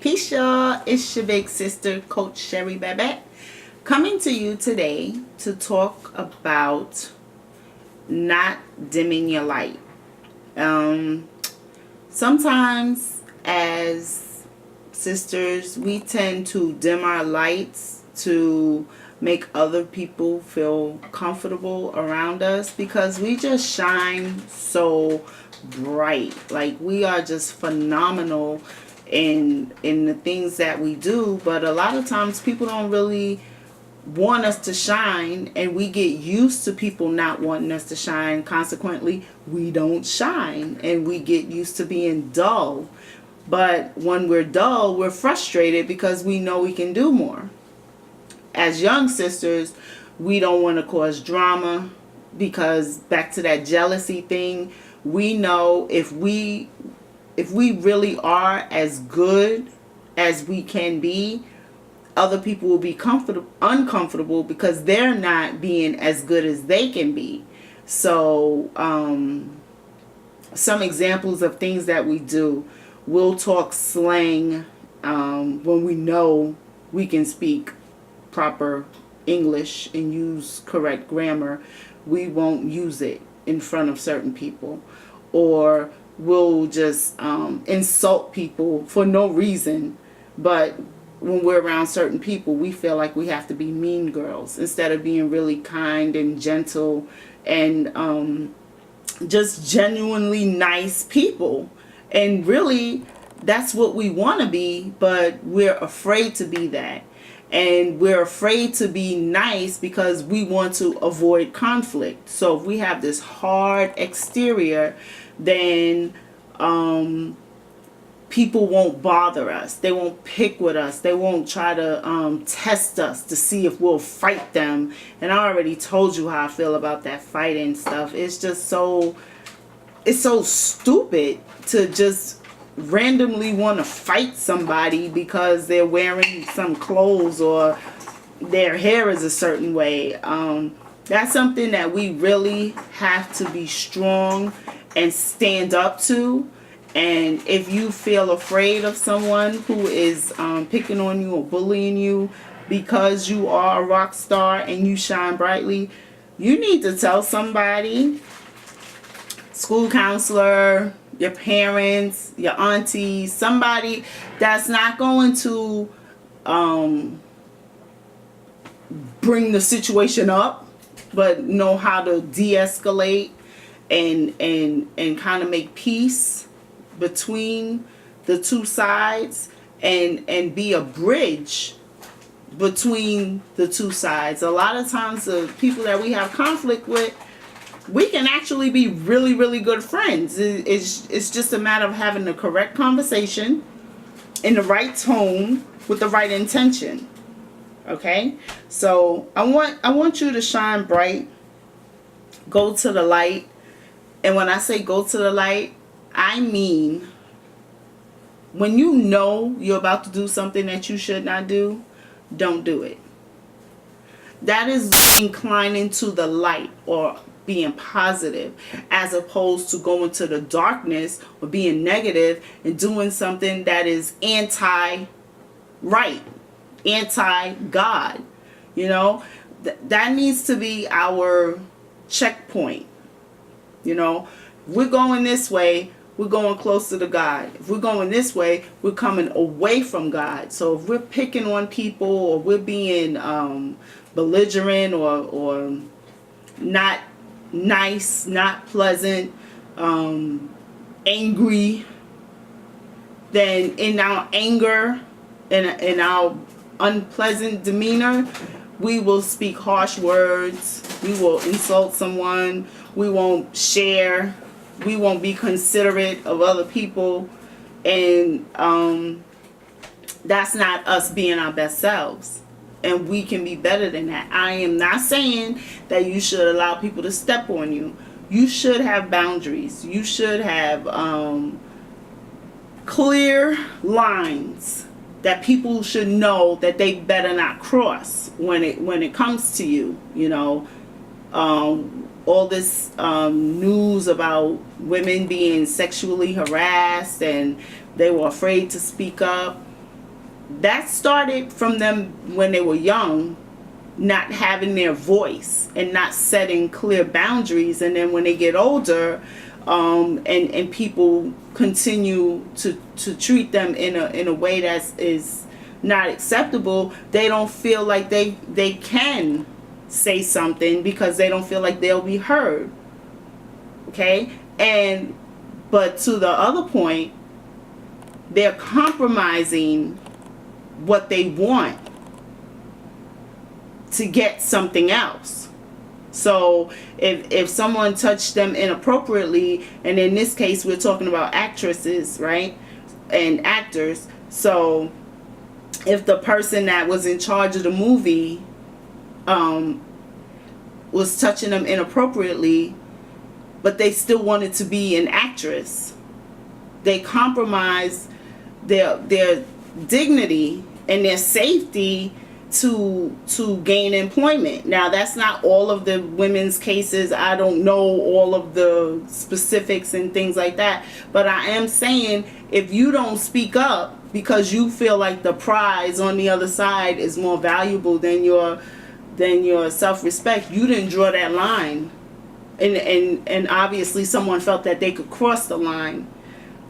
Peace, y'all. It's your big sister, Coach Sherry Babette, coming to you today to talk about not dimming your light. Sometimes, as sisters, we tend to dim our lights to make other people feel comfortable around us because we just shine so bright. Like, we are just phenomenal in the things that we do, but a lot of times people don't really want us to shine, and we get used to people not wanting us to shine. Consequently, we don't shine and we get used to being dull. But when we're dull, we're frustrated because we know we can do more. As young sisters, we don't want to cause drama because, back to that jealousy thing, we know if we really are as good as we can be, other people will be uncomfortable because they're not being as good as they can be. So some examples of things that we do: we'll talk slang when we know we can speak proper English and use correct grammar. We won't use it in front of certain people. Or we'll just insult people for no reason, but when we're around certain people, we feel like we have to be mean girls instead of being really kind and gentle and just genuinely nice people. And really, that's what we want to be, but we're afraid to be that. And we're afraid to be nice because we want to avoid conflict. So if we have this hard exterior, then people won't bother us. They won't pick with us. They won't try to test us to see if we'll fight them. And I already told you how I feel about that fighting stuff. It's so stupid to just randomly want to fight somebody because they're wearing some clothes or their hair is a certain way. That's something that we really have to be strong and stand up to. And if you feel afraid of someone who is picking on you or bullying you because you are a rock star and you shine brightly, you need to tell somebody: school counselor, your parents, your aunties, somebody that's not going to bring the situation up, but know how to de-escalate and kind of make peace between the two sides and be a bridge between the two sides. A lot of times the people that we have conflict with, we can actually be really, really good friends. It's just a matter of having the correct conversation in the right tone with the right intention. Okay? So I want you to shine bright. Go to the light. And when I say go to the light, I mean when you know you're about to do something that you should not do, don't do it. That is inclining to the light or being positive, as opposed to going to the darkness or being negative and doing something that is anti-right, anti-God. You know, that needs to be our checkpoint. You know, we're going this way, we're going closer to God. If we're going this way, we're coming away from God. So if we're picking on people or we're being belligerent or not nice, not pleasant, angry, then in our anger and in our unpleasant demeanor, we will speak harsh words, we will insult someone, we won't share, we won't be considerate of other people, and that's not us being our best selves. And we can be better than that. I am not saying that you should allow people to step on you. You should have boundaries. You should have clear lines that people should know that they better not cross when it comes to you. You know, all this news about women being sexually harassed and They were afraid to speak up. That started from them when they were young, not having their voice and not setting clear boundaries. And then when they get older, and people continue to treat them in a way that is not acceptable, they don't feel like they can say something because they don't feel like they'll be heard. Okay? But to the other point, they're compromising what they want to get something else. So if someone touched them inappropriately, and in this case we're talking about actresses, right, and actors, so if the person that was in charge of the movie was touching them inappropriately, but they still wanted to be an actress, they compromised their dignity and their safety to gain employment. Now, that's not all of the women's cases. I don't know all of the specifics and things like that, but I am saying, if you don't speak up because you feel like the prize on the other side is more valuable than your self-respect, you didn't draw that line, and obviously someone felt that they could cross the line.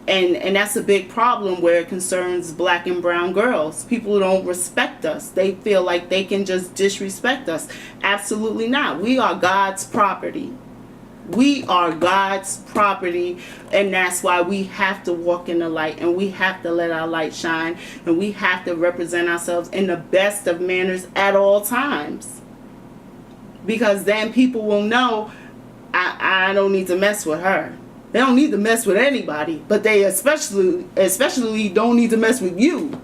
And that's a big problem where it concerns black and brown girls. People don't respect us. They feel like they can just disrespect us. Absolutely not. We are God's property. We are God's property, and that's why we have to walk in the light, and we have to let our light shine, and we have to represent ourselves in the best of manners at all times. Because then people will know, I don't need to mess with her. They don't need to mess with anybody, but they especially don't need to mess with you,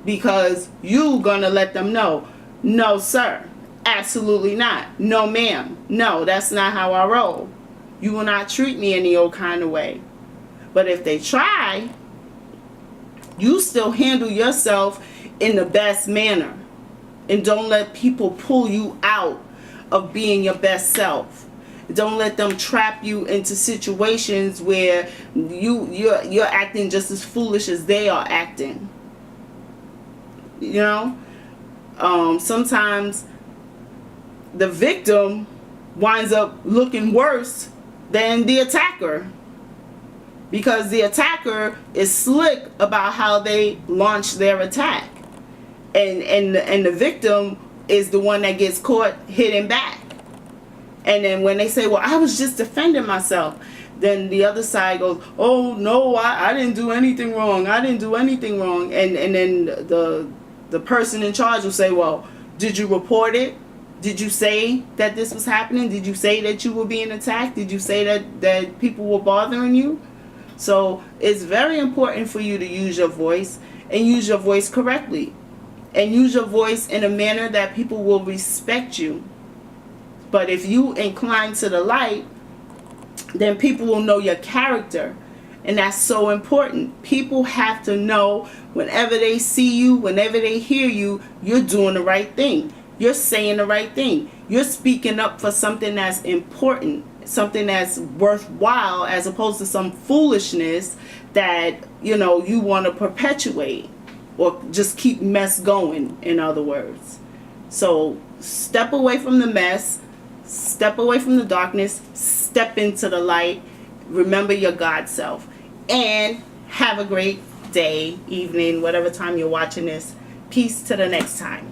because you gonna let them know, no sir, absolutely not, no ma'am, no, that's not how I roll. You will not treat me any old kind of way. But if they try, you still handle yourself in the best manner, and don't let people pull you out of being your best self. Don't let them trap you into situations where you're acting just as foolish as they are acting. You know, sometimes the victim winds up looking worse than the attacker, because the attacker is slick about how they launch their attack, and the victim is the one that gets caught hitting back. And then when they say, well, I was just defending myself, then the other side goes, oh no, I didn't do anything wrong, I didn't do anything wrong. And then the person in charge will say, well, did you report it? Did you say that this was happening? Did you say that you were being attacked? Did you say that people were bothering you? So it's very important for you to use your voice, and use your voice correctly, and use your voice in a manner that people will respect you. But if you incline to the light, then people will know your character. And that's so important. People have to know, whenever they see you, whenever they hear you, you're doing the right thing. You're saying the right thing. You're speaking up for something that's important, something that's worthwhile, as opposed to some foolishness that, you want to perpetuate, or just keep mess going, in other words. So step away from the mess. Step away from the darkness, step into the light, remember your God self, and have a great day, evening, whatever time you're watching this. Peace to the next time.